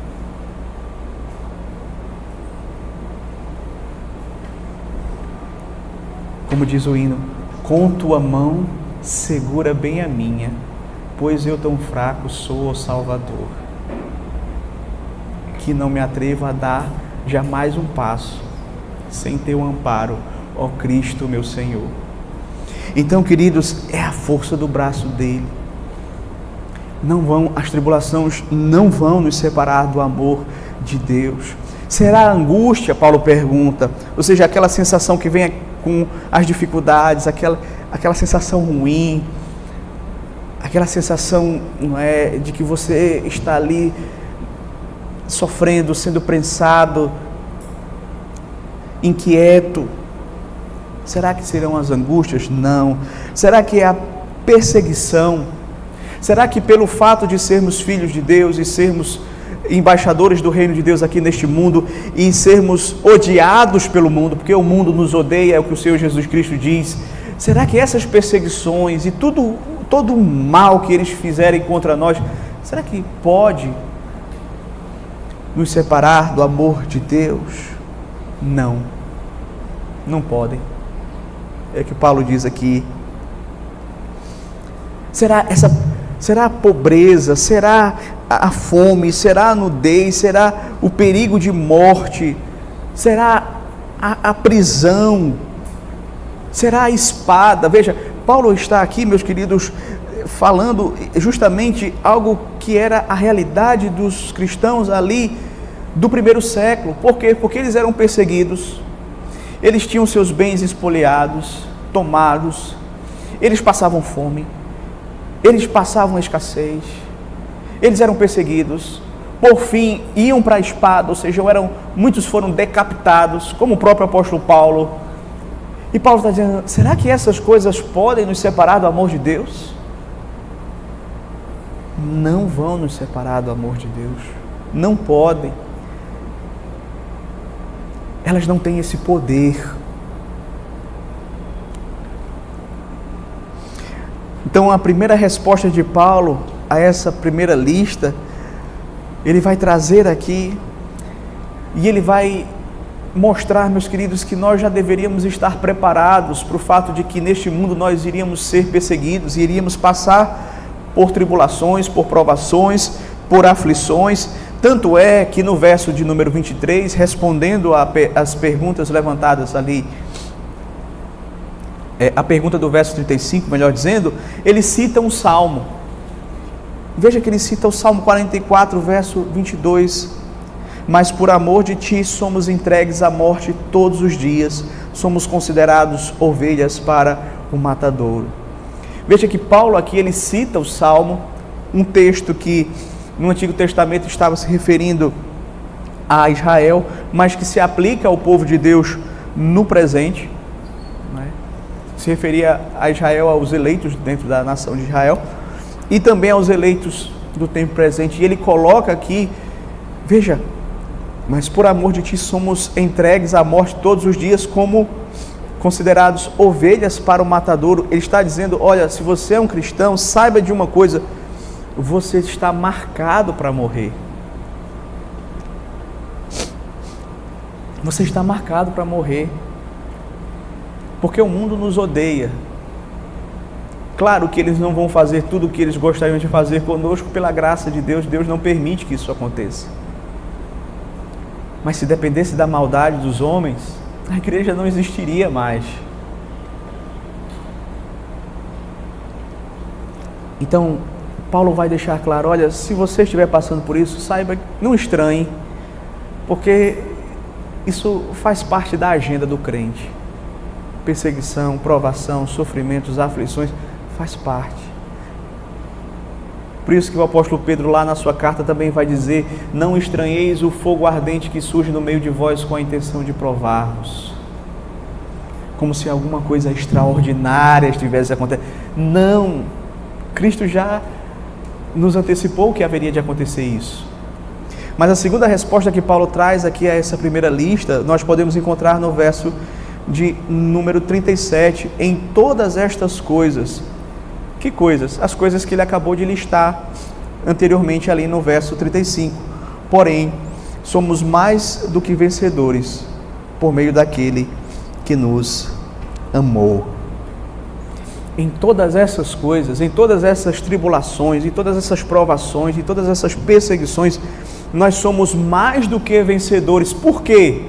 Como diz o hino: com tua mão segura bem a minha, pois eu tão fraco sou, ó Salvador, que não me atrevo a dar jamais um passo sem teu amparo, ó Cristo meu Senhor. Então, queridos, é a força do braço dele. As tribulações não vão nos separar do amor de Deus. Será a angústia, Paulo pergunta, ou seja, aquela sensação que vem com as dificuldades, aquela sensação ruim, aquela sensação, não é, de que você está ali sofrendo, sendo prensado, inquieto. Será que serão as angústias? Não. Será que é a perseguição? Será que pelo fato de sermos filhos de Deus e sermos embaixadores do reino de Deus aqui neste mundo e sermos odiados pelo mundo, porque o mundo nos odeia, é o que o Senhor Jesus Cristo diz, será que essas perseguições e todo o mal que eles fizerem contra nós, será que pode nos separar do amor de Deus? Não, não podem. É o que Paulo diz aqui. Será a pobreza, será a fome, será a nudez, será o perigo de morte, será a prisão, será a espada. Veja, Paulo está aqui, meus queridos, falando justamente algo que era a realidade dos cristãos ali do primeiro século. Por quê? Porque eles eram perseguidos, eles tinham seus bens espoliados, tomados, eles passavam fome, eles passavam escassez, eles eram perseguidos, por fim iam para a espada, ou seja, muitos foram decapitados, como o próprio apóstolo Paulo. E Paulo está dizendo: será que essas coisas podem nos separar do amor de Deus? Não vão nos separar do amor de Deus, não podem. Elas não têm esse poder. Então, a primeira resposta de Paulo a essa primeira lista, ele vai trazer aqui, e ele vai mostrar, meus queridos, que nós já deveríamos estar preparados para o fato de que neste mundo nós iríamos ser perseguidos, iríamos passar por tribulações, por provações, por aflições. Tanto é que no verso de número 23, respondendo às perguntas levantadas ali, a pergunta do verso 35, melhor dizendo, ele cita um salmo. Veja que ele cita o Salmo 44, verso 22. Mas por amor de ti somos entregues à morte todos os dias, somos considerados ovelhas para o matadouro. Veja que Paulo aqui ele cita o Salmo, um texto que no Antigo Testamento estava se referindo a Israel, mas que se aplica ao povo de Deus no presente, né? Se referia a Israel, aos eleitos dentro da nação de Israel, e também aos eleitos do tempo presente. E ele coloca aqui, veja, mas por amor de ti somos entregues à morte todos os dias, como considerados ovelhas para o matadouro. Ele está dizendo: olha, se você é um cristão, saiba de uma coisa, você está marcado para morrer. Você está marcado para morrer, porque o mundo nos odeia. Claro que eles não vão fazer tudo o que eles gostariam de fazer conosco, pela graça de Deus, Deus não permite que isso aconteça. Mas se dependesse da maldade dos homens, a igreja não existiria mais. Então, Paulo vai deixar claro, olha, se você estiver passando por isso, saiba, não estranhe, porque isso faz parte da agenda do crente. Perseguição, provação, sofrimentos, aflições, faz parte. Por isso que o apóstolo Pedro lá na sua carta também vai dizer, não estranheis o fogo ardente que surge no meio de vós com a intenção de provar-vos. Como se alguma coisa extraordinária estivesse acontecendo. Não! Cristo já nos antecipou que haveria de acontecer isso. Mas a segunda resposta que Paulo traz aqui a essa primeira lista, nós podemos encontrar no verso de número 37, em todas estas coisas. Que coisas? As coisas que ele acabou de listar anteriormente ali no verso 35. Porém, somos mais do que vencedores por meio daquele que nos amou. Em todas essas coisas, em todas essas tribulações, em todas essas provações, em todas essas perseguições, nós somos mais do que vencedores. Por quê?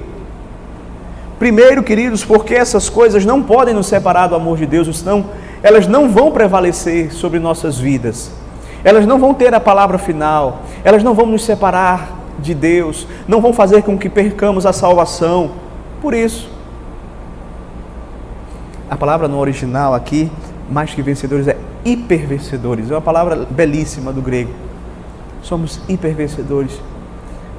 Primeiro, queridos, porque essas coisas não podem nos separar do amor de Deus, senão elas não vão prevalecer sobre nossas vidas. Elas não vão ter a palavra final, elas não vão nos separar de Deus, não vão fazer com que percamos a salvação. Por isso, a palavra no original aqui, mais que vencedores, é hipervencedores. É uma palavra belíssima do grego. Somos hipervencedores.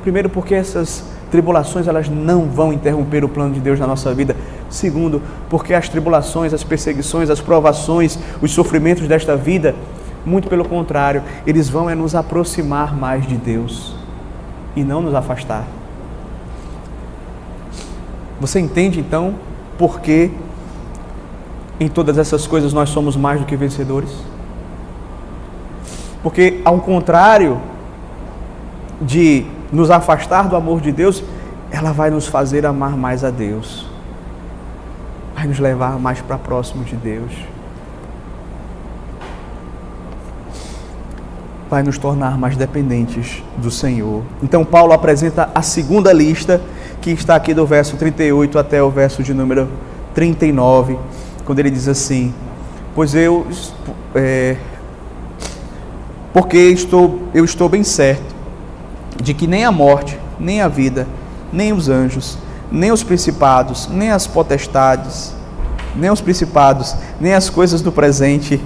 Primeiro, porque essas tribulações elas não vão interromper o plano de Deus na nossa vida. Segundo, porque as tribulações, as perseguições, as provações, os sofrimentos desta vida, muito pelo contrário, eles vão nos aproximar mais de Deus e não nos afastar. Você entende então por que em todas essas coisas nós somos mais do que vencedores? Porque ao contrário de nos afastar do amor de Deus, ela vai nos fazer amar mais a Deus, vai nos levar mais para próximo de Deus, vai nos tornar mais dependentes do Senhor. Então Paulo apresenta a segunda lista, que está aqui do verso 38 até o verso de número 39, quando ele diz assim, porque eu estou bem certo de que nem a morte, nem a vida, nem os anjos, nem os principados, nem as potestades, nem os principados, nem as coisas do presente,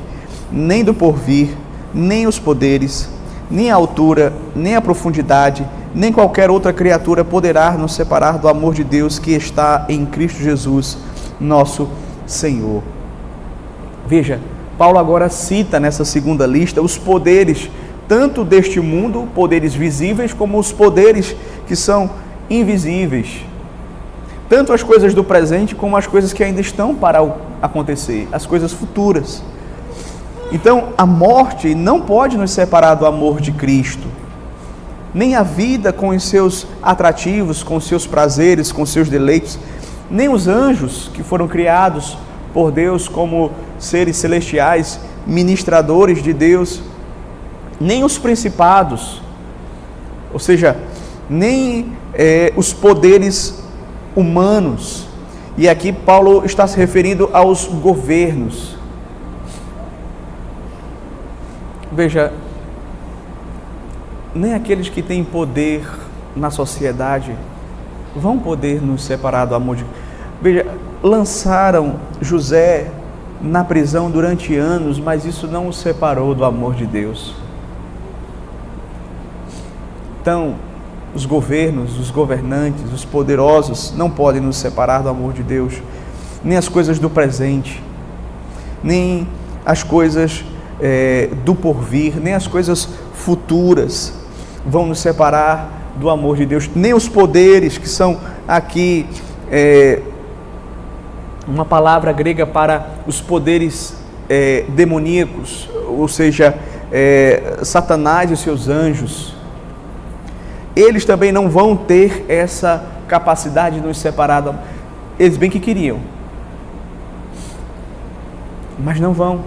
nem do porvir, nem os poderes, nem a altura, nem a profundidade, nem qualquer outra criatura poderá nos separar do amor de Deus que está em Cristo Jesus, nosso Senhor. Veja, Paulo agora cita nessa segunda lista os poderes, tanto deste mundo, poderes visíveis, como os poderes que são invisíveis. Tanto as coisas do presente, como as coisas que ainda estão para acontecer, as coisas futuras. Então, a morte não pode nos separar do amor de Cristo. Nem a vida com os seus atrativos, com os seus prazeres, com os seus deleites, nem os anjos que foram criados por Deus como seres celestiais, ministradores de Deus, nem os principados, ou seja, nem os poderes humanos. E aqui Paulo está se referindo aos governos. Veja, nem aqueles que têm poder na sociedade vão poder nos separar do amor de Deus. Veja, lançaram José na prisão durante anos, mas isso não o separou do amor de Deus. Então, os governos, os governantes, os poderosos não podem nos separar do amor de Deus, nem as coisas do presente, nem as coisas do porvir, nem as coisas futuras vão nos separar do amor de Deus, nem os poderes, que são aqui uma palavra grega para os poderes demoníacos, ou seja, Satanás e os seus anjos. Eles também não vão ter essa capacidade de nos separar. Eles bem que queriam, mas não vão.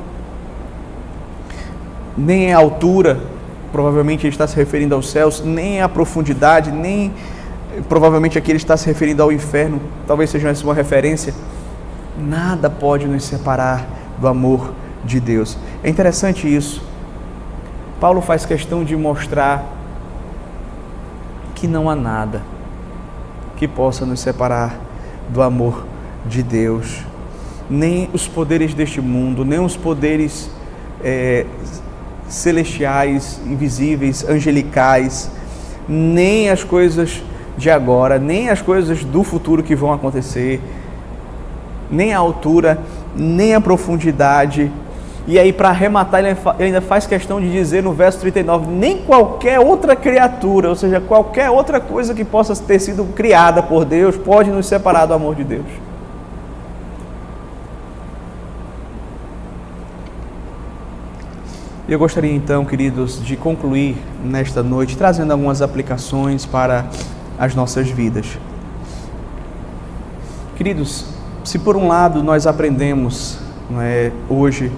Nem a altura, provavelmente ele está se referindo aos céus, nem a profundidade, nem provavelmente aqui ele está se referindo ao inferno, talvez seja essa uma referência. Nada pode nos separar do amor de Deus. É interessante isso, Paulo faz questão de mostrar que não há nada que possa nos separar do amor de Deus. Nem os poderes deste mundo, nem os poderes celestiais, invisíveis, angelicais, nem as coisas de agora, nem as coisas do futuro que vão acontecer, nem a altura, nem a profundidade. E aí, para arrematar, ele ainda faz questão de dizer no verso 39, nem qualquer outra criatura, ou seja, qualquer outra coisa que possa ter sido criada por Deus, pode nos separar do amor de Deus. Eu gostaria então, queridos, de concluir nesta noite, trazendo algumas aplicações para as nossas vidas. Queridos, se por um lado nós aprendemos, hoje,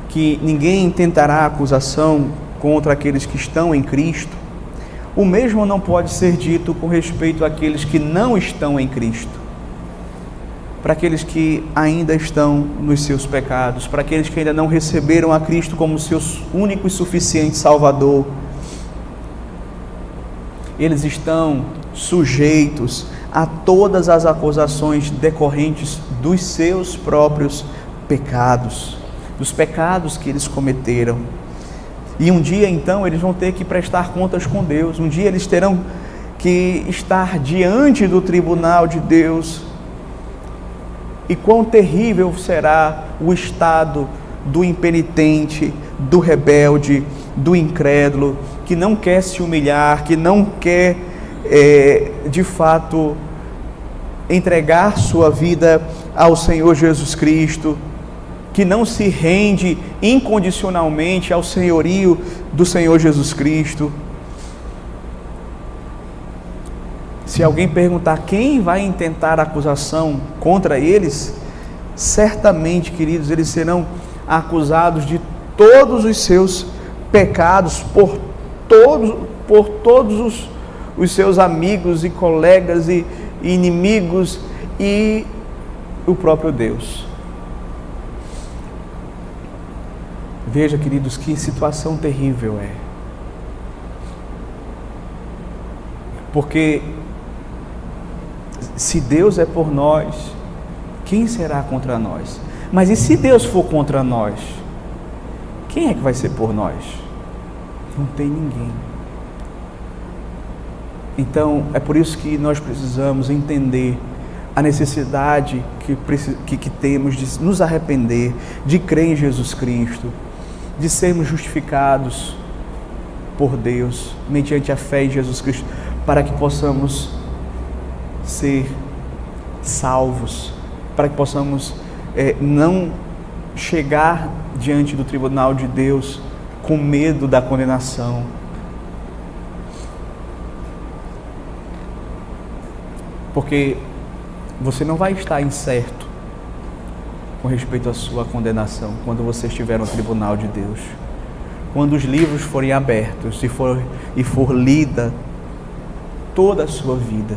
que ninguém tentará acusação contra aqueles que estão em Cristo, o mesmo não pode ser dito com respeito àqueles que não estão em Cristo. Para aqueles que ainda estão nos seus pecados, para aqueles que ainda não receberam a Cristo como seu único e suficiente Salvador, eles estão sujeitos a todas as acusações decorrentes dos seus próprios pecados, dos pecados que eles cometeram. E um dia então eles vão ter que prestar contas com Deus, um dia eles terão que estar diante do tribunal de Deus. E quão terrível será o estado do impenitente, do rebelde, do incrédulo, que não quer se humilhar, que não quer, de fato, entregar sua vida ao Senhor Jesus Cristo, que não se rende incondicionalmente ao senhorio do Senhor Jesus Cristo. Se alguém perguntar quem vai intentar acusação contra eles, certamente, queridos, eles serão acusados de todos os seus pecados por todos os seus amigos e colegas e inimigos e o próprio Deus. Veja, queridos, que situação terrível é. Porque se Deus é por nós, quem será contra nós? Mas e se Deus for contra nós? Quem é que vai ser por nós? Não tem ninguém. Então, é por isso que nós precisamos entender a necessidade que temos de nos arrepender, de crer em Jesus Cristo, de sermos justificados por Deus, mediante a fé em Jesus Cristo, para que possamos ser salvos, para que possamos não chegar diante do tribunal de Deus com medo da condenação. Porque você não vai estar incerto com respeito à sua condenação quando você estiver no tribunal de Deus. Quando os livros forem abertos e for lida toda a sua vida,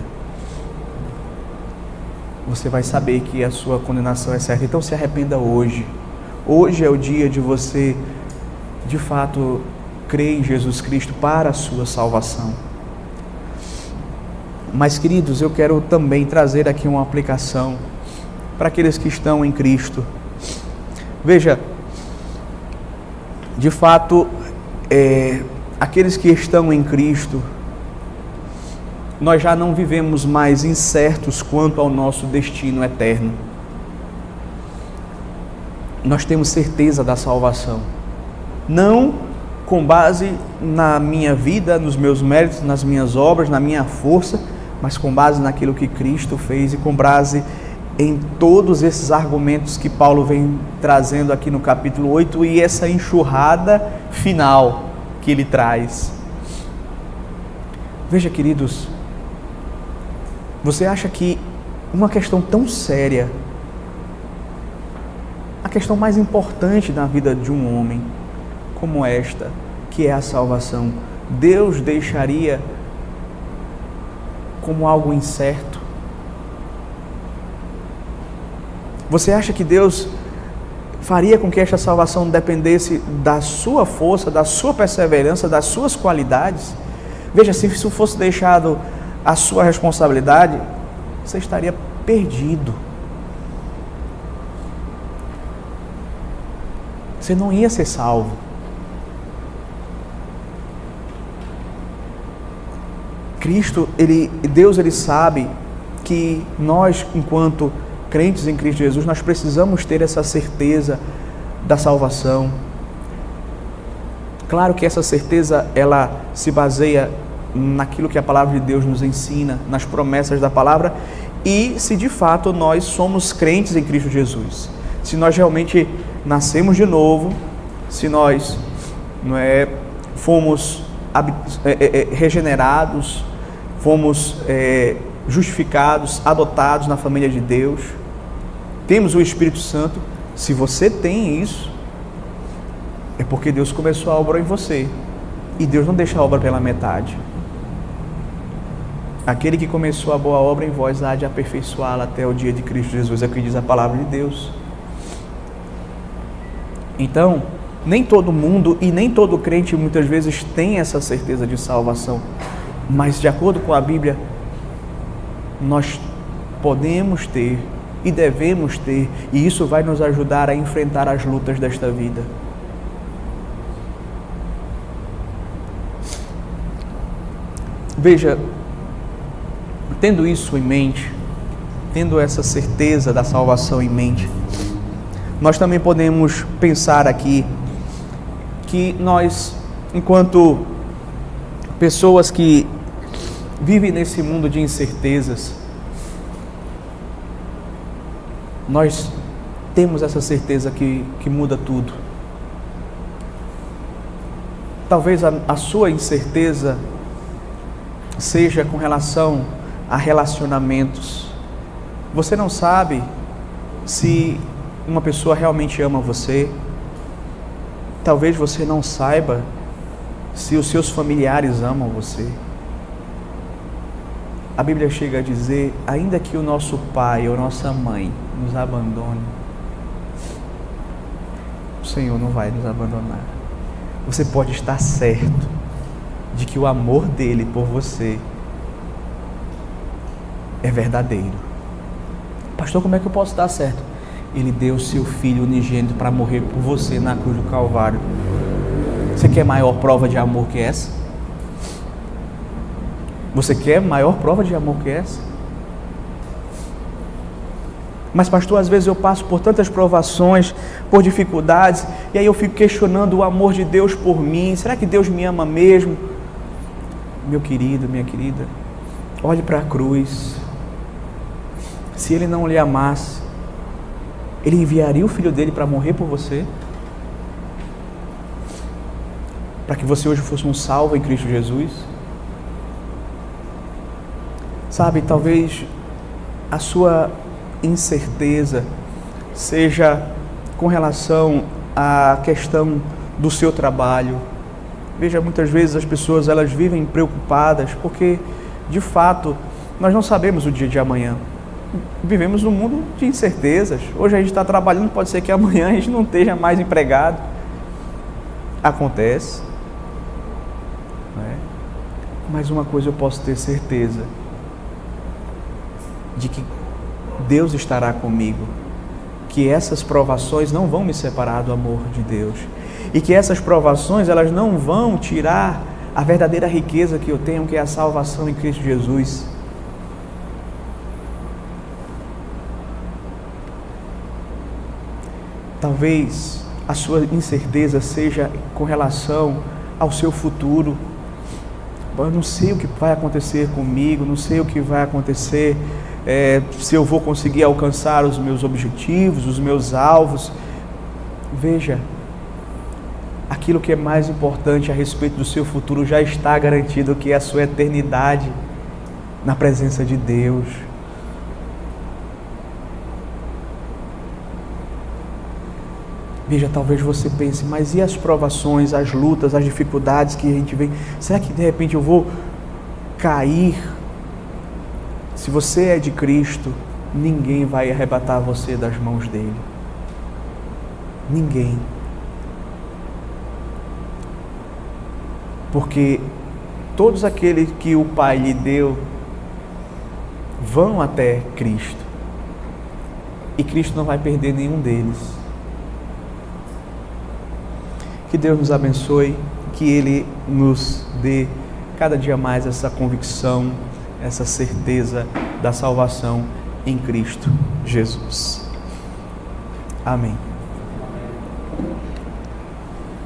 você vai saber que a sua condenação é certa. Então se arrependa hoje. Hoje é o dia de você, de fato, crer em Jesus Cristo para a sua salvação. Mas, queridos, eu quero também trazer aqui uma aplicação para aqueles que estão em Cristo. Veja, de fato, aqueles que estão em Cristo, nós já não vivemos mais incertos quanto ao nosso destino eterno. Nós temos certeza da salvação. Não com base na minha vida, nos meus méritos, nas minhas obras, na minha força, mas com base naquilo que Cristo fez e com base em todos esses argumentos que Paulo vem trazendo aqui no capítulo 8 e essa enxurrada final que ele traz. Veja, queridos, você acha que uma questão tão séria, a questão mais importante na vida de um homem como esta, que é a salvação, Deus deixaria como algo incerto? Você acha que Deus faria com que esta salvação dependesse da sua força, da sua perseverança, das suas qualidades. Veja, se isso fosse deixado à sua responsabilidade, você estaria perdido. Você não ia ser salvo. Deus ele sabe que nós, enquanto crentes em Cristo Jesus, nós precisamos ter essa certeza da salvação. Claro que essa certeza, ela se baseia naquilo que a palavra de Deus nos ensina, nas promessas da palavra, e se de fato nós somos crentes em Cristo Jesus. Se nós realmente nascemos de novo, se nós fomos regenerados, fomos justificados, adotados na família de Deus, temos o Espírito Santo. Se você tem isso, é porque Deus começou a obra em você, e Deus não deixa a obra pela metade. Aquele que começou a boa obra em vós há de aperfeiçoá-la até o dia de Cristo Jesus, é o que diz a palavra de Deus. Então, nem todo mundo e nem todo crente muitas vezes tem essa certeza de salvação, mas de acordo com a Bíblia, nós podemos ter e devemos ter, e isso vai nos ajudar a enfrentar as lutas desta vida. Veja, tendo isso em mente, tendo essa certeza da salvação em mente, nós também podemos pensar aqui que nós, enquanto pessoas que vivem nesse mundo de incertezas, nós temos essa certeza que muda tudo. Talvez a sua incerteza seja com relação a relacionamentos. Você não sabe se uma pessoa realmente ama você. Talvez você não saiba se os seus familiares amam você. A Bíblia chega a dizer, ainda que o nosso pai ou nossa mãe nos abandone, o Senhor não vai nos abandonar. Você pode estar certo de que o amor dele por você é verdadeiro. Pastor, como é que eu posso estar certo? Ele deu o seu Filho unigênito para morrer por você na cruz do Calvário. Você quer maior prova de amor que essa? Você quer maior prova de amor que essa? Mas pastor, às vezes eu passo por tantas provações, por dificuldades, e aí eu fico questionando o amor de Deus por mim. Será que Deus me ama mesmo? Meu querido, minha querida, olhe para a cruz. Se Ele não lhe amasse, Ele enviaria o Filho dele para morrer por você? Para que você hoje fosse um salvo em Cristo Jesus? Sabe, talvez a sua incerteza seja com relação à questão do seu trabalho. Veja, muitas vezes as pessoas elas vivem preocupadas porque, de fato, nós não sabemos o dia de amanhã. Vivemos num mundo de incertezas. Hoje a gente está trabalhando, pode ser que amanhã a gente não esteja mais empregado. Acontece. Mas uma coisa eu posso ter certeza, de que Deus estará comigo, que essas provações não vão me separar do amor de Deus, e que essas provações elas não vão tirar a verdadeira riqueza que eu tenho, que é a salvação em Cristo Jesus. Talvez a sua incerteza seja com relação ao seu futuro. Eu não sei o que vai acontecer comigo, não sei o que vai acontecer, se eu vou conseguir alcançar os meus objetivos, os meus alvos. Veja, aquilo que é mais importante a respeito do seu futuro já está garantido, que é a sua eternidade na presença de Deus. Veja, talvez você pense, mas e as provações, as lutas, as dificuldades que a gente vê? Será que de repente eu vou cair? Se você é de Cristo, ninguém vai arrebatar você das mãos dele. Ninguém. Porque todos aqueles que o Pai lhe deu vão até Cristo. E Cristo não vai perder nenhum deles. Que Deus nos abençoe, que Ele nos dê cada dia mais essa convicção, essa certeza da salvação em Cristo Jesus. Amém.